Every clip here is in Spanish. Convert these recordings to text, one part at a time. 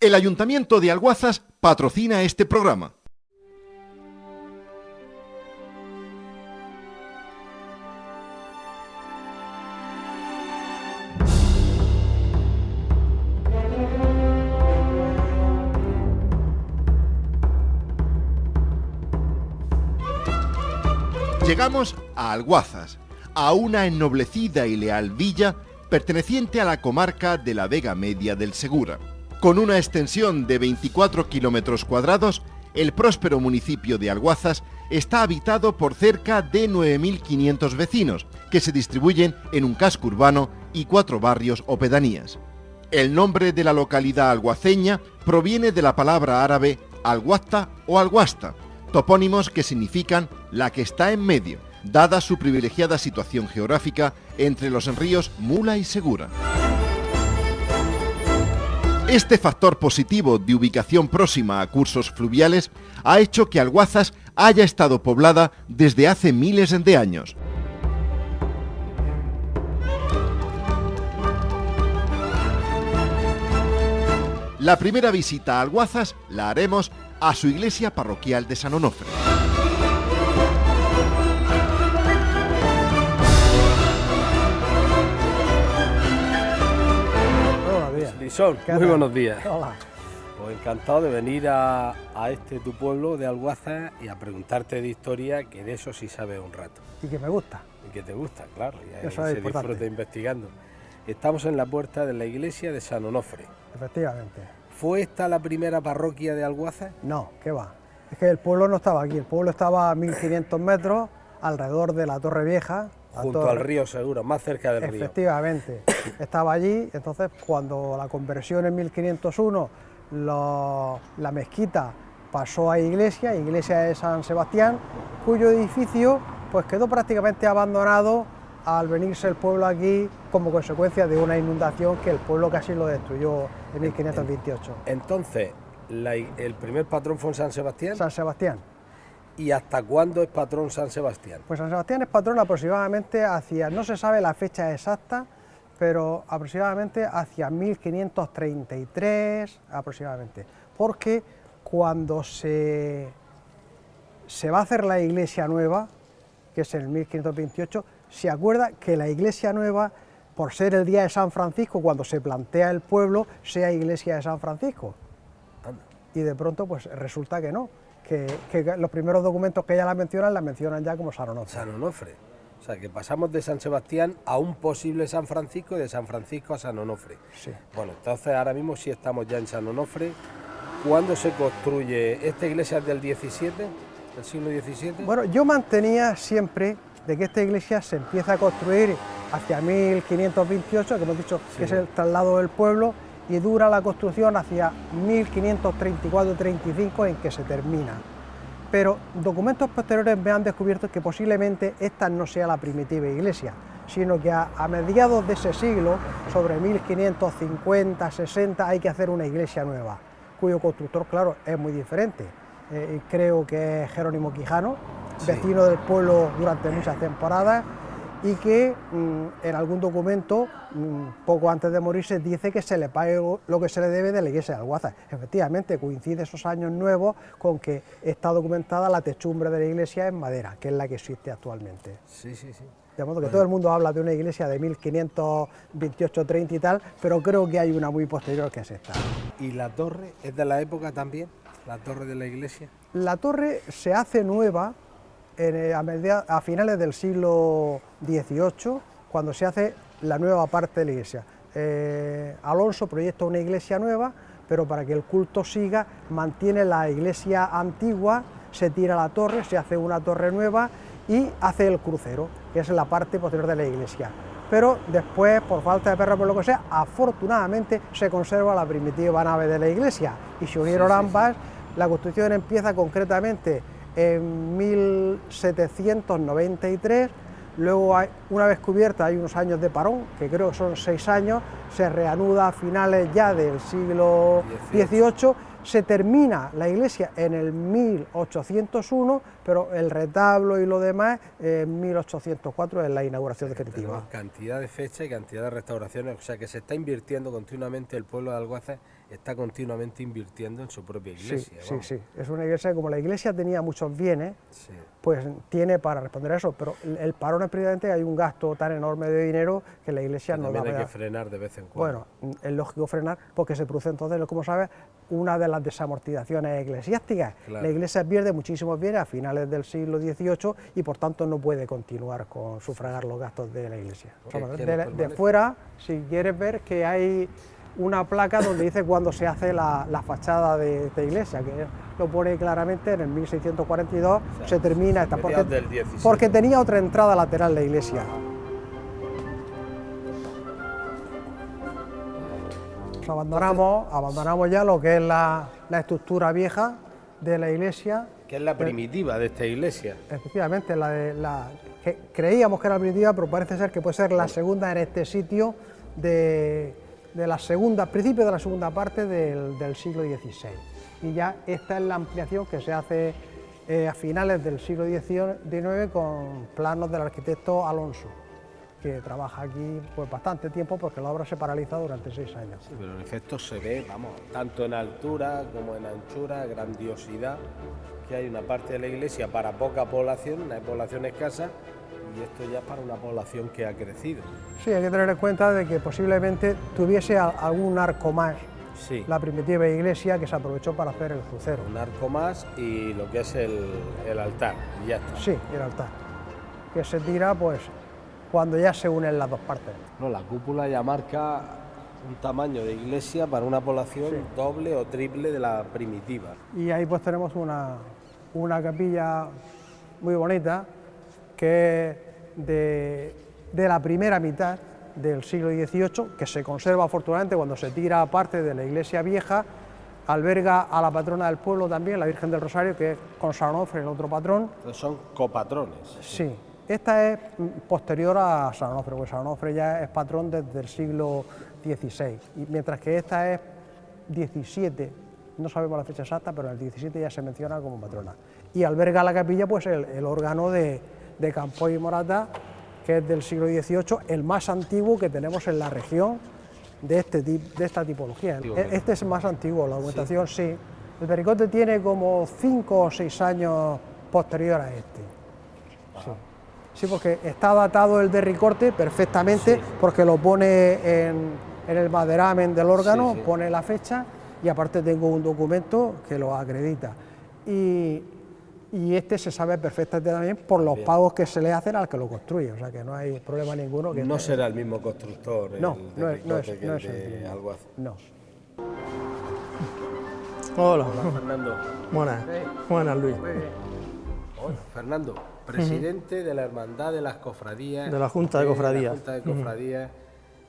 El Ayuntamiento de Alguazas patrocina este programa. Llegamos a Alguazas, a una ennoblecida y leal villa perteneciente a la comarca de la Vega Media del Segura. Con una extensión de 24 kilómetros cuadrados, el próspero municipio de Alguazas está habitado por cerca de 9.500 vecinos, que se distribuyen en un casco urbano y 4 barrios o pedanías. El nombre de la localidad alguaceña proviene de la palabra árabe alguasta o alguasta, topónimos que significan la que está en medio, dada su privilegiada situación geográfica entre los ríos Mula y Segura. Este factor positivo de ubicación próxima a cursos fluviales ha hecho que Alguazas haya estado poblada desde hace miles de años. La primera visita a Alguazas la haremos a su iglesia parroquial de San Onofre. Lisón, muy buenos días. Hola. Pues encantado de venir a este tu pueblo de Alguazas y a preguntarte de historia, que de eso sí sabes un rato. Y que me gusta. Y que te gusta, claro, y ahí eso se disfruta investigando. Estamos en la puerta de la iglesia de San Onofre. Efectivamente. ¿Fue esta la primera parroquia de Alguazas? No, ¿qué va? Es que el pueblo no estaba aquí, el pueblo estaba a 1500 metros alrededor de la Torre Vieja. Junto al río Segura, más cerca del río. Efectivamente, estaba allí. Entonces cuando la conversión en 1501, la mezquita pasó a iglesia de San Sebastián, cuyo edificio pues quedó prácticamente abandonado al venirse el pueblo aquí como consecuencia de una inundación que el pueblo casi lo destruyó en 1528. Entonces, ¿el primer patrón fue San Sebastián? San Sebastián. ¿Y hasta cuándo es patrón San Sebastián? Pues San Sebastián es patrón aproximadamente hacia, no se sabe la fecha exacta, pero aproximadamente hacia 1533 aproximadamente, porque cuando se va a hacer la iglesia nueva, que es en el 1528, se acuerda que la iglesia nueva, por ser el día de San Francisco, cuando se plantea el pueblo, sea iglesia de San Francisco. Y de pronto pues resulta que no, que los primeros documentos que ya la mencionan ya como San Onofre. San Onofre. O sea, que pasamos de San Sebastián a un posible San Francisco y de San Francisco a San Onofre. Sí. Bueno, entonces ahora mismo sí estamos ya en San Onofre. ¿Cuándo se construye? ¿Esta iglesia es del 17, del siglo XVII? Bueno, yo mantenía siempre de que esta iglesia se empieza a construir hacia 1528, que hemos dicho sí, que es el traslado del pueblo, y dura la construcción hacia 1534-35 en que se termina. Pero documentos posteriores me han descubierto que posiblemente esta no sea la primitiva iglesia, sino que a mediados de ese siglo, sobre 1550-60, hay que hacer una iglesia nueva, cuyo constructor, claro, es muy diferente. Creo que es Jerónimo Quijano, sí, vecino del pueblo durante muchas temporadas, y que en algún documento, poco antes de morirse, dice que se le pague lo que se le debe de la iglesia de Alguazas. Efectivamente, coincide esos años nuevos con que está documentada la techumbre de la iglesia en madera, que es la que existe actualmente. Sí, sí, sí. De modo que todo el mundo habla de una iglesia de 1528-30 y tal, pero creo que hay una muy posterior que es esta. ¿Y la torre es de la época también? ¿La torre de la iglesia? La torre se hace nueva a finales del siglo XVIII, cuando se hace la nueva parte de la iglesia. Alonso proyecta una iglesia nueva, pero para que el culto siga, mantiene la iglesia antigua, se tira la torre, se hace una torre nueva y hace el crucero, que es la parte posterior de la iglesia. Pero después, por falta de perro, por lo que sea, afortunadamente se conserva la primitiva nave de la iglesia y se unieron ambas. La construcción empieza concretamente en 1793, luego una vez cubierta hay unos años de parón, que creo que son 6 años, se reanuda a finales ya del siglo XVIII, se termina la iglesia en el 1801, pero el retablo y lo demás en 1804 es la inauguración definitiva. Cantidad de fechas y cantidad de restauraciones, o sea que se está invirtiendo continuamente el pueblo de Alguazas está continuamente invirtiendo en su propia iglesia. Sí, sí, sí. Es una iglesia, como la iglesia tenía muchos bienes, Sí. pues tiene para responder a eso, pero el parón es precisamente hay un gasto tan enorme de dinero que la iglesia no da. También hay que frenar de vez en cuando. Bueno, es lógico frenar porque se produce entonces, como sabes, una de las desamortizaciones eclesiásticas. Claro. La iglesia pierde muchísimos bienes a finales del siglo XVIII y por tanto no puede continuar con sufragar los gastos de la iglesia. De fuera, si quieres ver que hay una placa donde dice cuándo se hace la fachada de esta iglesia, que lo pone claramente en el 1642, o sea, se termina esta, porque tenía otra entrada lateral la iglesia. Pues abandonamos ya lo que es la estructura vieja de la iglesia. Que es la primitiva de esta iglesia. Efectivamente, que creíamos que era la primitiva, pero parece ser que puede ser la segunda en este sitio principios de la segunda parte del siglo XVI. Y ya esta es la ampliación que se hace a finales del siglo XIX con planos del arquitecto Alonso, que trabaja aquí pues bastante tiempo porque la obra se paraliza durante 6 años. Sí, pero en efecto se ve, vamos, tanto en altura como en anchura, grandiosidad, que hay una parte de la iglesia para poca población, una población escasa, y esto ya para una población que ha crecido. Sí, hay que tener en cuenta de que posiblemente tuviese algún arco más, sí, la primitiva iglesia, que se aprovechó para hacer el crucero. Un arco más y lo que es el altar, y ya está. Sí, el altar, que se tira pues cuando ya se unen las dos partes. No, la cúpula ya marca un tamaño de iglesia para una población sí, doble o triple de la primitiva. Y ahí pues tenemos una capilla muy bonita, que es de la primera mitad del siglo XVIII, que se conserva afortunadamente cuando se tira parte de la iglesia vieja, alberga a la patrona del pueblo también, la Virgen del Rosario, que es con San Onofre, el otro patrón. Entonces son copatrones. Sí, esta es posterior a San Onofre, porque San Onofre ya es patrón desde el siglo XVI, y mientras que esta es 17, no sabemos la fecha exacta, pero en el 17 ya se menciona como patrona. Y alberga la capilla pues el órgano de Campoy y Morata, que es del siglo XVIII, el más antiguo que tenemos en la región de esta tipología. Este es el más antiguo, la documentación sí. El pericote tiene como 5 o 6 años posterior a este. Sí. Sí, porque está datado el de Ricorte perfectamente, sí, porque lo pone en el maderamen del órgano, sí, sí, pone la fecha y aparte tengo un documento que lo acredita. Y este se sabe perfectamente también por los pagos que se le hacen al que lo construye, o sea que no hay problema ninguno. No será el mismo constructor no es de Alguaza. No. Hola. Hola, Fernando. Buenas. Buenas, Luis. Muy bien. Hola, Fernando, presidente de la Hermandad de las Cofradías. De la Junta de Cofradías. De la Junta de Cofradías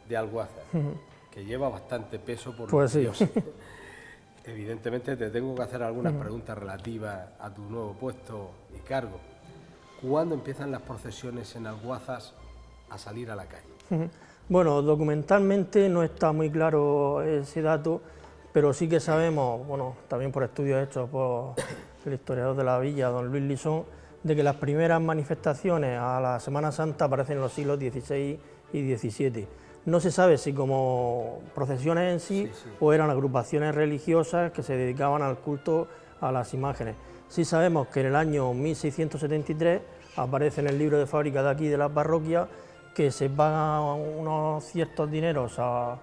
de Alguaza, que lleva bastante peso por pues Dios. Sí. Evidentemente te tengo que hacer algunas preguntas relativas a tu nuevo puesto y cargo. ¿Cuándo empiezan las procesiones en Alguazas a salir a la calle? Bueno, documentalmente no está muy claro ese dato, pero sí que sabemos, bueno, también por estudios hechos por el historiador de la villa, don Luis Lisón, de que las primeras manifestaciones a la Semana Santa aparecen en los siglos XVI y XVII. No se sabe si como procesiones en sí, o eran agrupaciones religiosas que se dedicaban al culto a las imágenes. Sí sabemos que en el año 1673 aparece en el libro de fábrica de aquí de la parroquia que se pagan unos ciertos dineros a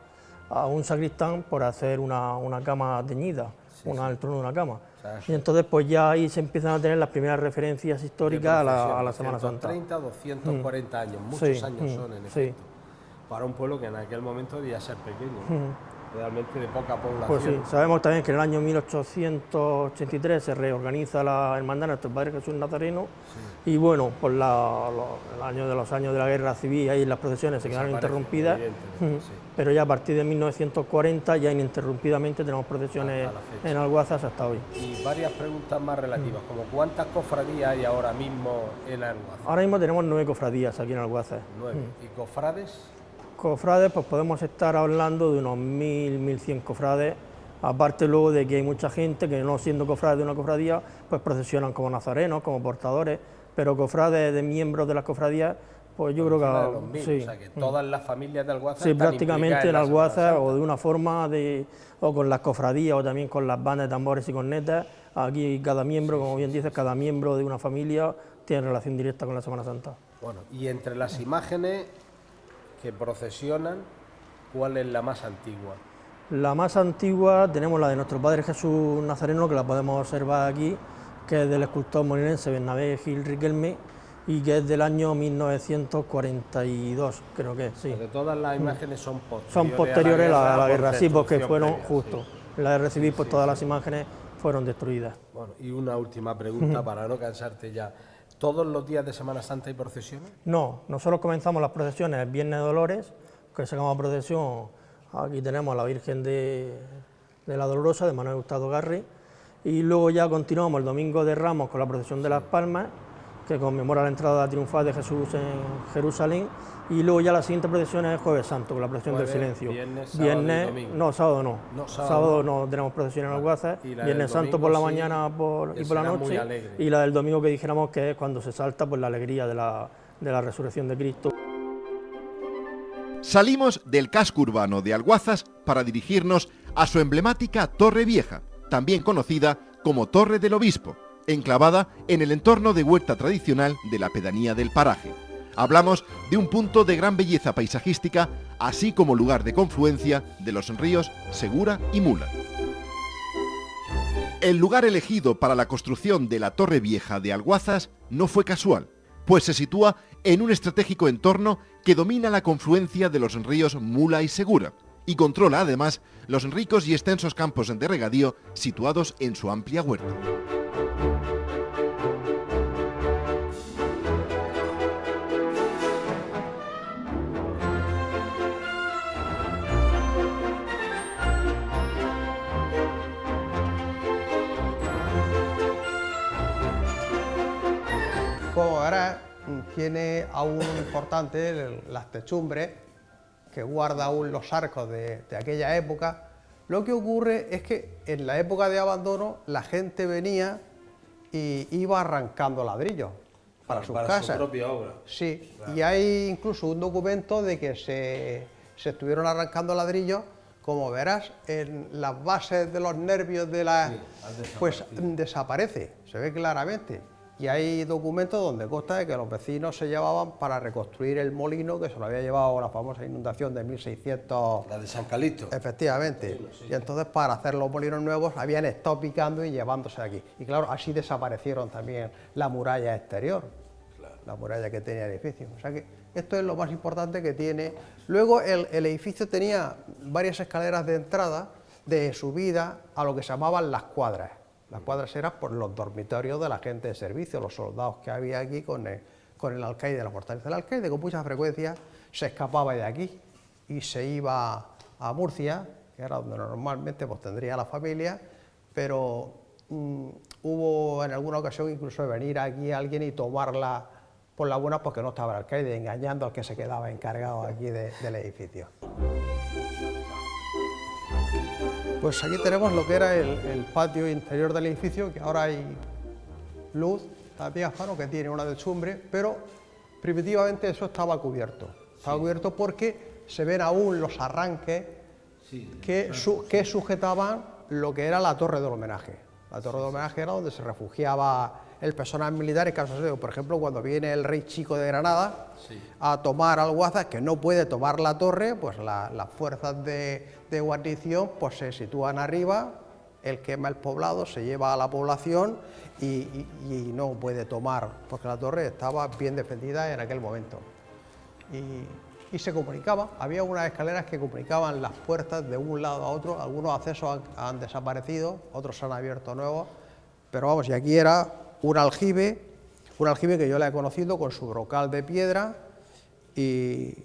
un sacristán por hacer una cama teñida, el trono de una cama. Y entonces pues ya ahí se empiezan a tener las primeras referencias históricas a la Semana Santa. 130, 240 años, muchos años son en efecto. Para un pueblo que en aquel momento debía ser pequeño, realmente de poca población. Pues sí, sabemos también que en el año 1883 se reorganiza la Hermandad de Nuestro Padre Jesús Nazareno, y bueno, por los años de la Guerra Civil, ahí las procesiones se quedaron interrumpidas, pero ya a partir de 1940 ya ininterrumpidamente tenemos procesiones en Alguazas hasta hoy. Y varias preguntas más relativas, como ¿cuántas cofradías hay ahora mismo en Alguazas? Ahora mismo tenemos 9 cofradías aquí en Alguazas. 9. ¿Y cofrades? Cofrades, pues podemos estar hablando de unos 1.000, 1.100 cofrades, aparte luego de que hay mucha gente que no siendo cofrades de una cofradía, pues procesionan como nazarenos, como portadores, pero cofrades de miembros de las cofradías, Pues yo creo de los que 1000, sí. o sea que todas las familias de Alguazas Sí, están prácticamente implicadas en el la Semana Alguazas, Santa. o de una forma o con las cofradías o también con las bandas de tambores y cornetas. Aquí cada miembro, como bien dices, cada miembro de una familia tiene relación directa con la Semana Santa. Bueno, y entre las imágenes que procesionan, ¿cuál es la más antigua? La más antigua tenemos la de nuestro Padre Jesús Nazareno, que la podemos observar aquí, que es del escultor molinense Bernabé Gil Riquelme y que es del año 1942, creo que sí. Porque todas las imágenes son posteriores, Son posteriores a la por guerra, sí, porque destrucción fueron previa, justo. sí. La de recibir, pues todas las imágenes fueron destruidas. Bueno, y una última pregunta para no cansarte ya. ¿Todos los días de Semana Santa hay procesiones? No, nosotros comenzamos las procesiones el Viernes de Dolores, que sacamos a procesión, aquí tenemos a la Virgen de la Dolorosa, de Manuel Hurtado Garri, y luego ya continuamos el Domingo de Ramos con la procesión de las Palmas, que conmemora la entrada triunfal de Jesús en Jerusalén, y luego ya la siguiente procesión es Jueves Santo, con la procesión del Jueves, Silencio. viernes, sábado y domingo. No, sábado no. No, sábado no tenemos procesión en Alguazas, Y la Viernes del Santo domingo por la sí, mañana que y por la será muy noche, alegre. y la del domingo que dijéramos que es cuando se salta pues la alegría de la resurrección de Cristo. Salimos del casco urbano de Alguazas para dirigirnos a su emblemática Torre Vieja, también conocida como Torre del Obispo, enclavada en el entorno de huerta tradicional de la pedanía del paraje. Hablamos de un punto de gran belleza paisajística, así como lugar de confluencia de los ríos Segura y Mula. El lugar elegido para la construcción de la Torre Vieja de Alguazas no fue casual, pues se sitúa en un estratégico entorno que domina la confluencia de los ríos Mula y Segura, y controla además los ricos y extensos campos de regadío situados en su amplia huerta. Como verás, tiene aún importante las techumbres que guarda aún los arcos de aquella época. Lo que ocurre es que en la época de abandono la gente venía y iba arrancando ladrillos para sus casas. Su propia obra. Sí, claro. Y hay incluso un documento de que se estuvieron arrancando ladrillos. Como verás, en las bases de los nervios de la... pues desaparece, se ve claramente. Y hay documentos donde consta de que los vecinos se llevaban para reconstruir el molino que se lo había llevado la famosa inundación de 1600... La de San Calixto. Efectivamente. Sí. Y entonces para hacer los molinos nuevos habían estado picando y llevándose aquí. Y claro, así desaparecieron también la muralla exterior, claro, la muralla que tenía el edificio. O sea que esto es lo más importante que tiene. Luego el edificio tenía varias escaleras de entrada, de subida a lo que se llamaban las cuadras. Las cuadras eran por los dormitorios de la gente de servicio, los soldados que había aquí con el alcaide de la fortaleza. El alcaide con mucha frecuencia se escapaba de aquí y se iba a Murcia, que era donde normalmente pues, tendría la familia, pero hubo en alguna ocasión incluso de venir aquí alguien y tomarla por la buena porque no estaba el alcaide, engañando al que se quedaba encargado aquí del edificio. Pues aquí tenemos lo que era el patio interior del edificio, que ahora hay luz, diáfano, que tiene una techumbre, pero primitivamente eso estaba cubierto. Estaba cubierto porque se ven aún los arranques que sujetaban lo que era la torre del homenaje. La torre del homenaje era donde se refugiaba el personal militar en caso de, por ejemplo, cuando viene el rey Chico de Granada a tomar Alguazas, que no puede tomar la torre, pues las fuerzas de guarnición pues se sitúan arriba, él quema el poblado, se lleva a la población y no puede tomar, porque la torre estaba bien defendida en aquel momento. Y se comunicaba, había unas escaleras que comunicaban las puertas de un lado a otro, algunos accesos han desaparecido, otros se han abierto nuevos, pero vamos, y aquí era un aljibe que yo le he conocido con su brocal de piedra, y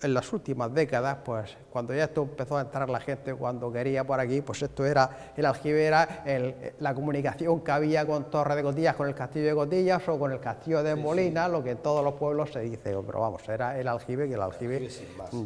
en las últimas décadas, pues cuando ya esto empezó a entrar la gente cuando quería por aquí, pues esto era, el aljibe era la comunicación que había con Torre de Cotillas, con el castillo de Cotillas o con el castillo de Molina, lo que en todos los pueblos se dice, pero vamos, era el aljibe, que el aljibe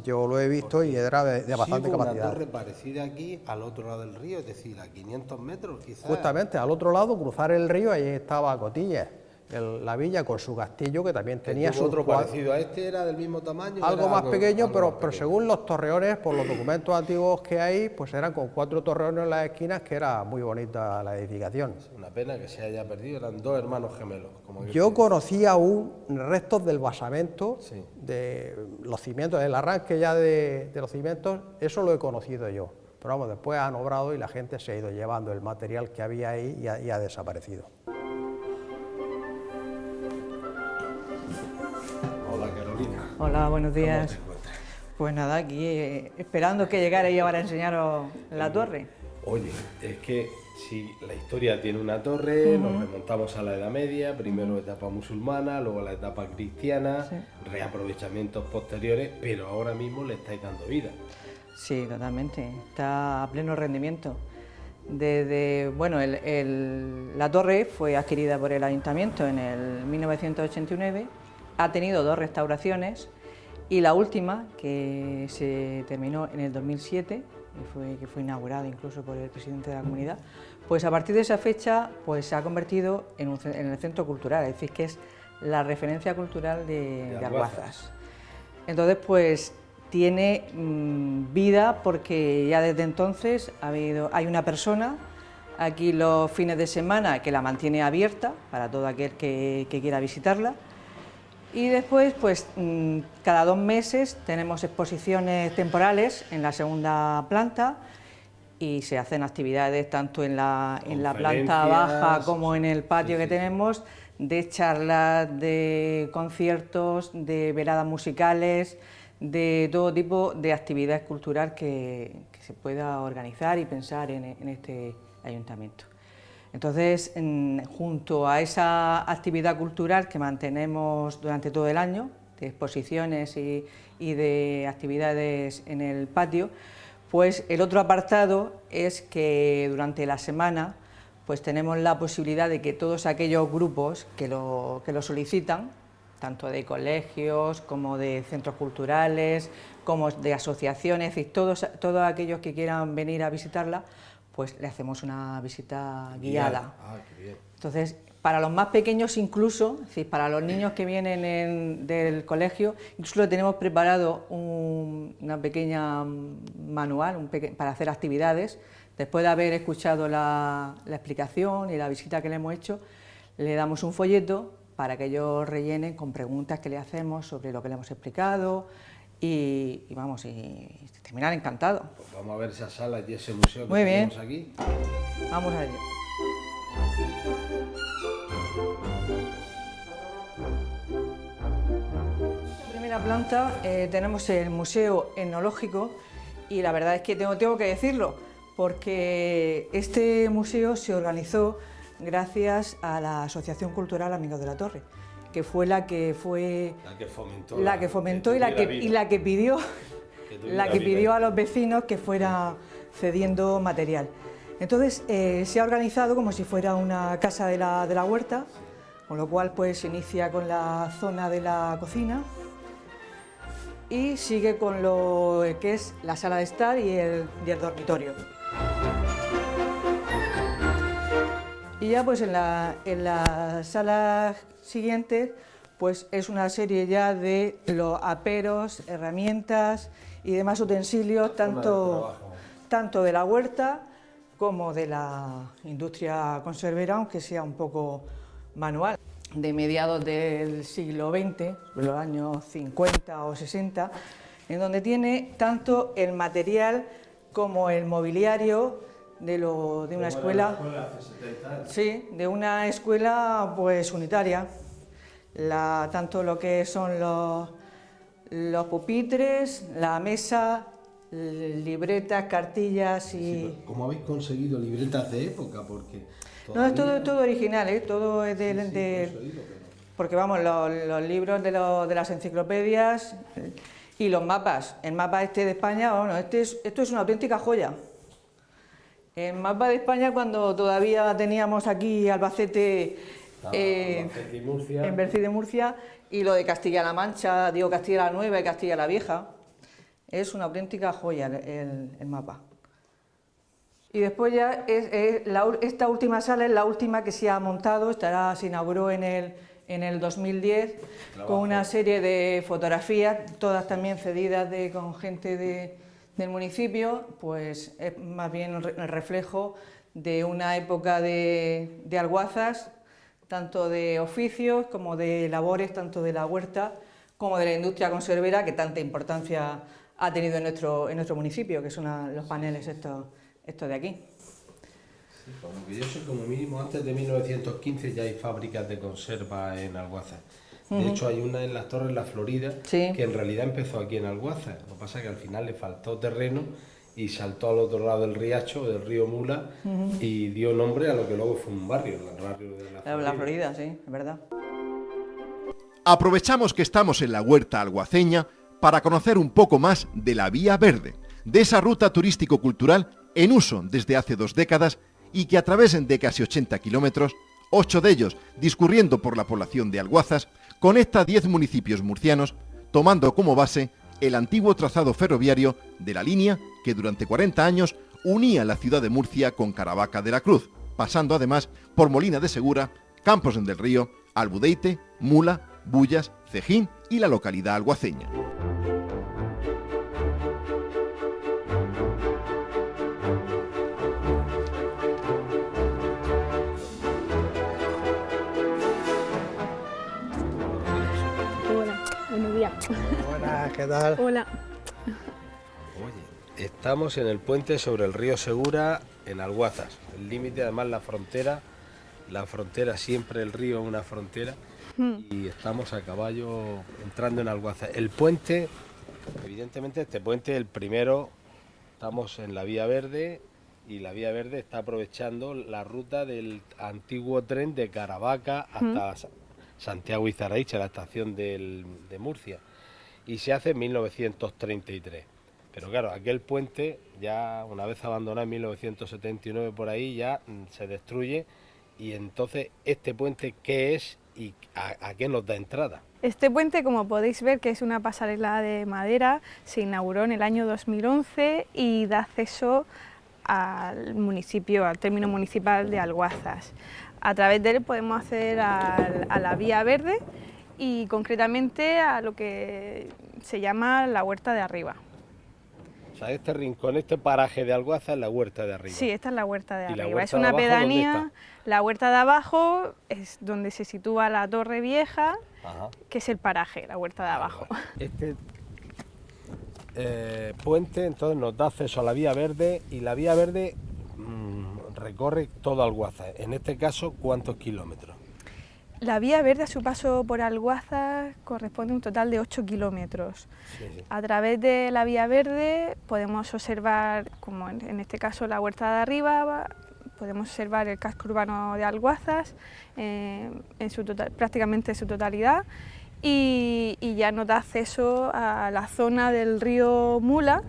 yo lo he visto y era de bastante capacidad. Una torre parecida aquí al otro lado del río, es decir, a 500 metros quizás. Justamente, al otro lado, cruzar el río, ahí estaba Cotillas. la villa con su castillo, que también tenía su otro parecido a este, era del mismo tamaño. Algo más pequeño, algo pero, más pero pequeño. según los torreones, por los documentos antiguos que hay, pues eran con 4 torreones en las esquinas, que era muy bonita la edificación. Una pena que se haya perdido, eran 2 hermanos gemelos. Como Yo conocí aún restos del basamento, Sí. de los cimientos, el arranque ya de los cimientos, eso lo he conocido yo. Pero vamos, después han obrado y la gente se ha ido llevando el material que había ahí y ha desaparecido. Hola, Carolina. Hola, buenos ¿Cómo días. te encuentras? Pues nada, aquí esperando que llegara yo para enseñaros la torre. Oye, es que si la historia tiene una torre, nos remontamos a la Edad Media, primero etapa musulmana, luego la etapa cristiana, Sí. reaprovechamientos posteriores, pero ahora mismo le estáis dando vida. Sí, totalmente. Está a pleno rendimiento. Desde, bueno, la torre fue adquirida por el ayuntamiento en el 1989, ha tenido 2 restauraciones y la última, que se terminó en el 2007, que fue inaugurada incluso por el presidente de la comunidad, pues a partir de esa fecha pues se ha convertido en el centro cultural, es decir, que es la referencia cultural de Alguazas. Entonces, pues tiene vida porque ya desde entonces hay una persona aquí los fines de semana que la mantiene abierta para todo aquel que quiera visitarla. Y después, pues cada 2 meses tenemos exposiciones temporales en la segunda planta y se hacen actividades tanto en la planta baja como en el patio que tenemos, de charlas, de conciertos, de veladas musicales, de todo tipo de actividades cultural que se pueda organizar y pensar en este ayuntamiento. Entonces, junto a esa actividad cultural que mantenemos durante todo el año, de exposiciones y de actividades en el patio, pues el otro apartado es que durante la semana pues tenemos la posibilidad de que todos aquellos grupos que lo solicitan, tanto de colegios como de centros culturales, como de asociaciones, es decir, todos aquellos que quieran venir a visitarla, pues le hacemos una visita guiada. Ah, qué bien. Entonces, para los más pequeños incluso, es decir, para los niños que vienen del colegio, incluso le tenemos preparado una pequeña manual para hacer actividades. Después de haber escuchado la explicación y la visita que le hemos hecho, le damos un folleto para que ellos rellenen con preguntas que le hacemos sobre lo que le hemos explicado y terminan encantados. Pues vamos a ver esas salas y ese museo que Muy bien. tenemos aquí. Vamos a ello. En la primera planta tenemos el Museo Etnológico y la verdad es que tengo que decirlo, porque este museo se organizó gracias a la Asociación Cultural Amigos de la Torre, que fue la que fomentó y la que pidió a los vecinos que fuera cediendo material. Entonces se ha organizado como si fuera una casa de la huerta, con lo cual pues se inicia con la zona de la cocina y sigue con lo que es la sala de estar y el dormitorio. Y ya pues en la sala siguiente pues es una serie ya de los aperos, herramientas y demás utensilios, tanto de la huerta como de la industria conservera, aunque sea un poco manual. De mediados del siglo XX, los años 50 o 60, en donde tiene tanto el material como el mobiliario de una escuela, sí, de una escuela pues unitaria, tanto lo que son los pupitres, la mesa, libretas, cartillas y... Sí, ¿cómo habéis conseguido libretas de época? Porque no, es todo original, todo es porque vamos, los libros de las enciclopedias y los mapas. El mapa de España, bueno, esto es una auténtica joya. El mapa de España, cuando todavía teníamos aquí Albacete, Albacete y Murcia. en Bercid de Murcia, y lo de Castilla-La Mancha, digo Castilla la Nueva y Castilla la Vieja, es una auténtica joya el mapa. Y después ya esta última sala es la última que se ha montado, se inauguró en el 2010 con una serie de fotografías, todas también cedidas con gente del municipio, pues es más bien el reflejo de una época de Alguazas, tanto de oficios como de labores, tanto de la huerta como de la industria conservera, que tanta importancia ha tenido en nuestro municipio, que son los paneles estos de aquí. Sí, como que yo sé, como mínimo antes de 1915 ya hay fábricas de conserva en Alguazas. De hecho, hay una en las Torres La Florida, sí, que en realidad empezó aquí en Alguazas. Lo que pasa es que al final le faltó terreno y saltó al otro lado del riacho, del río Mula, y dio nombre a lo que luego fue un barrio, el barrio de La Florida. La Florida, sí, es verdad. Aprovechamos que estamos en la huerta alguaceña para conocer un poco más de la Vía Verde, de esa ruta turístico-cultural en uso desde hace 2 décadas y que a través de casi 80 kilómetros, 8 de ellos discurriendo por la población de Alguazas, conecta 10 municipios murcianos, tomando como base el antiguo trazado ferroviario de la línea que durante 40 años unía la ciudad de Murcia con Caravaca de la Cruz, pasando además por Molina de Segura, Campos del Río, Albudeite, Mula, Bullas, Cejín y la localidad alguaceña. Hola, buenos días. Buenas, ¿qué tal? Hola. Oye, estamos en el puente sobre el río Segura en Alguazas. El límite, además la frontera siempre el río es una frontera. Y estamos a caballo entrando en Alguazas. El puente, evidentemente este puente, el primero, estamos en la Vía Verde y la Vía Verde está aprovechando la ruta del antiguo tren de Caravaca hasta Santiago Izaraiche, la estación de Murcia, y se hace en 1933. Pero claro, aquel puente ya una vez abandonado en 1979 por ahí ya se destruye, y entonces este puente, ¿qué es y a qué nos da entrada? Este puente, como podéis ver, que es una pasarela de madera, se inauguró en el año 2011 y da acceso al municipio, al término municipal de Alguazas. A través de él podemos acceder a la Vía Verde y concretamente a lo que se llama la Huerta de Arriba. O sea, este rincón, este paraje de Alguazas es la Huerta de Arriba. Sí, esta es la Huerta de ¿Y la Arriba. huerta Es de una abajo pedanía. dónde La Huerta de Abajo es donde se sitúa la Torre Vieja, Ajá. que es el paraje, la Huerta de Abajo. Este puente entonces nos da acceso a la Vía Verde, y la Vía Verde recorre todo Alguazas. En este caso, ¿cuántos kilómetros? La Vía Verde, a su paso por Alguazas, corresponde a un total de 8 kilómetros. Sí, sí. A través de la Vía Verde podemos observar, como en este caso la Huerta de Arriba, podemos observar el casco urbano de Alguazas prácticamente en su totalidad, y ya nos da acceso a la zona del río Mula.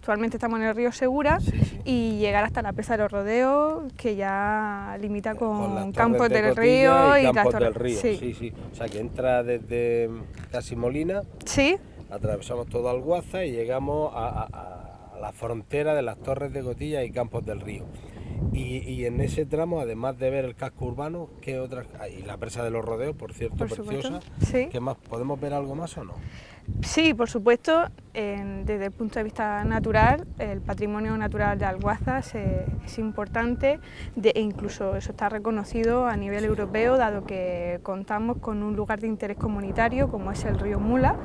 Actualmente estamos en el río Segura, Sí, sí. y llegar hasta la presa de los Rodeos, que ya limita Las con Torres Campos de del Cotilla Río y y Campos las del Torres. Río. Sí. Sí, sí. O sea, que entra desde casi Molina, Sí, atravesamos todo Alguazas y llegamos a la frontera de las Torres de Cotilla y Campos del Río. Y en ese tramo, además de ver el casco urbano, ¿qué otras? Y la presa de los Rodeos, por cierto, por preciosa. supuesto. Sí. ¿Qué más? ¿Podemos ver algo más o no? Sí, por supuesto, desde el punto de vista natural, el patrimonio natural de Alguazas es importante, e incluso eso está reconocido a nivel europeo, dado que contamos con un lugar de interés comunitario como es el río Mula,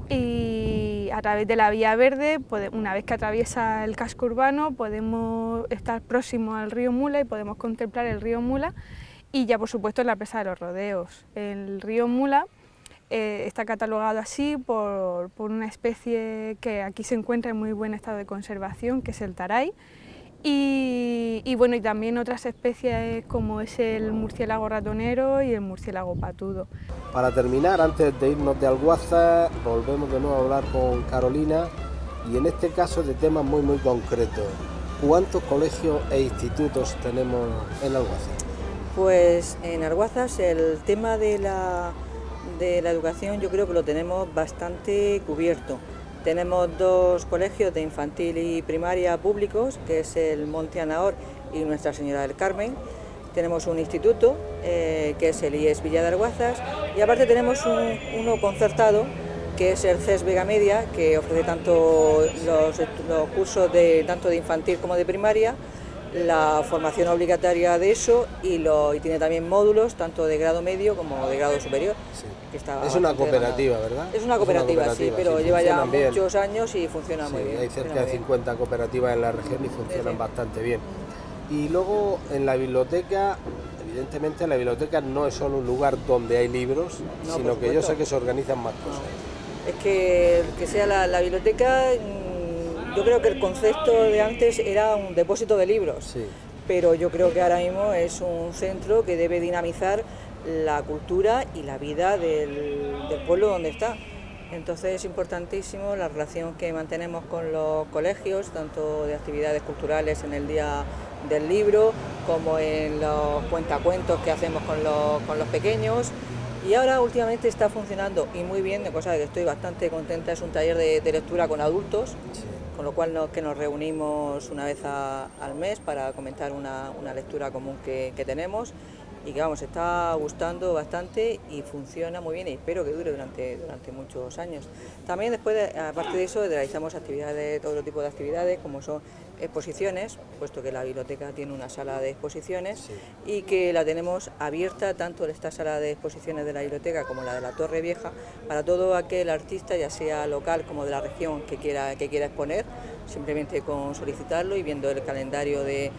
y a través de la Vía Verde, una vez que atraviesa el casco urbano, podemos estar próximos al río Mula y podemos contemplar el río Mula, y ya por supuesto la presa de los Rodeos. El río Mula está catalogado así por una especie que aquí se encuentra en muy buen estado de conservación, que es el taray, y bueno, y también otras especies como es el murciélago ratonero y el murciélago patudo. Para terminar, antes de irnos de Alguazas, volvemos de nuevo a hablar con Carolina, y en este caso de temas muy concretos. ¿Cuántos colegios e institutos tenemos en Alguazas? Pues en Alguazas el tema de la educación yo creo que lo tenemos bastante cubierto. Tenemos 2 colegios de infantil y primaria públicos, que es el Monte Anaor y Nuestra Señora del Carmen. Tenemos un instituto, que es el IES Villa de Alguazas, y aparte tenemos uno concertado, que es el CES Vega Media, que ofrece tanto los cursos tanto de infantil como de primaria, la formación obligatoria de eso, y tiene también módulos tanto de grado medio como de grado superior. Sí. Que está Es una cooperativa, ¿verdad? Es una cooperativa, sí, pero sí, lleva ya funcionan bien. muchos años y funciona Sí, muy bien. hay cerca de 50 cooperativas en la región y funcionan bastante bien. Y luego en la biblioteca, evidentemente la biblioteca no es solo un lugar donde hay libros, No, sino por que yo supuesto. sé que se organizan más cosas. Es que sea la biblioteca, yo creo que el concepto de antes era un depósito de libros, Sí. pero yo creo que ahora mismo es un centro que debe dinamizar la cultura y la vida del pueblo donde está. Entonces es importantísimo la relación que mantenemos con los colegios, tanto de actividades culturales en el Día del Libro, como en los cuentacuentos que hacemos con los pequeños. Y ahora últimamente está funcionando y muy bien, de cosa que estoy bastante contenta, es un taller de lectura con adultos, Sí. con lo cual nos reunimos una vez al mes para comentar una lectura común que tenemos, y que vamos, está gustando bastante y funciona muy bien, y espero que dure durante muchos años. También después, aparte de eso, realizamos actividades, todo tipo de actividades, como son exposiciones, puesto que la biblioteca tiene una sala de exposiciones, Sí. y que la tenemos abierta, tanto esta sala de exposiciones de la biblioteca como la de la Torre Vieja, para todo aquel artista, ya sea local como de la región, que quiera exponer, simplemente con solicitarlo y viendo el calendario de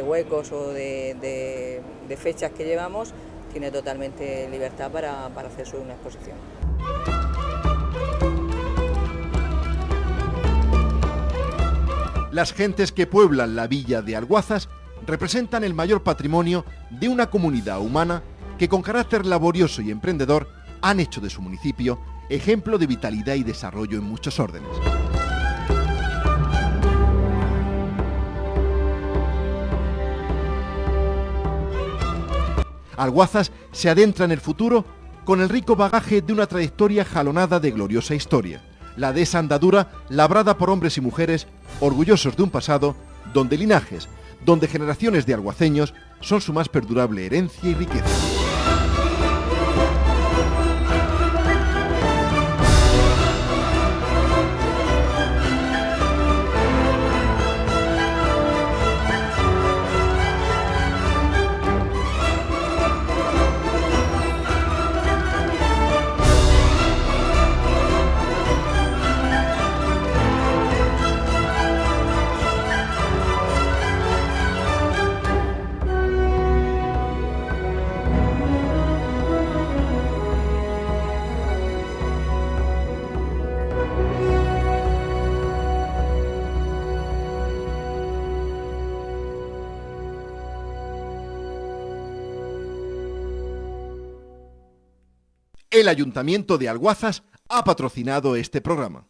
huecos o de fechas que llevamos, tiene totalmente libertad para hacer una exposición. Las gentes que pueblan la villa de Alguazas representan el mayor patrimonio de una comunidad humana que con carácter laborioso y emprendedor han hecho de su municipio ejemplo de vitalidad y desarrollo en muchos órdenes. Alguazas se adentra en el futuro con el rico bagaje de una trayectoria jalonada de gloriosa historia, la de esa andadura labrada por hombres y mujeres orgullosos de un pasado donde linajes, donde generaciones de alguaceños son su más perdurable herencia y riqueza. El Ayuntamiento de Alguazas ha patrocinado este programa.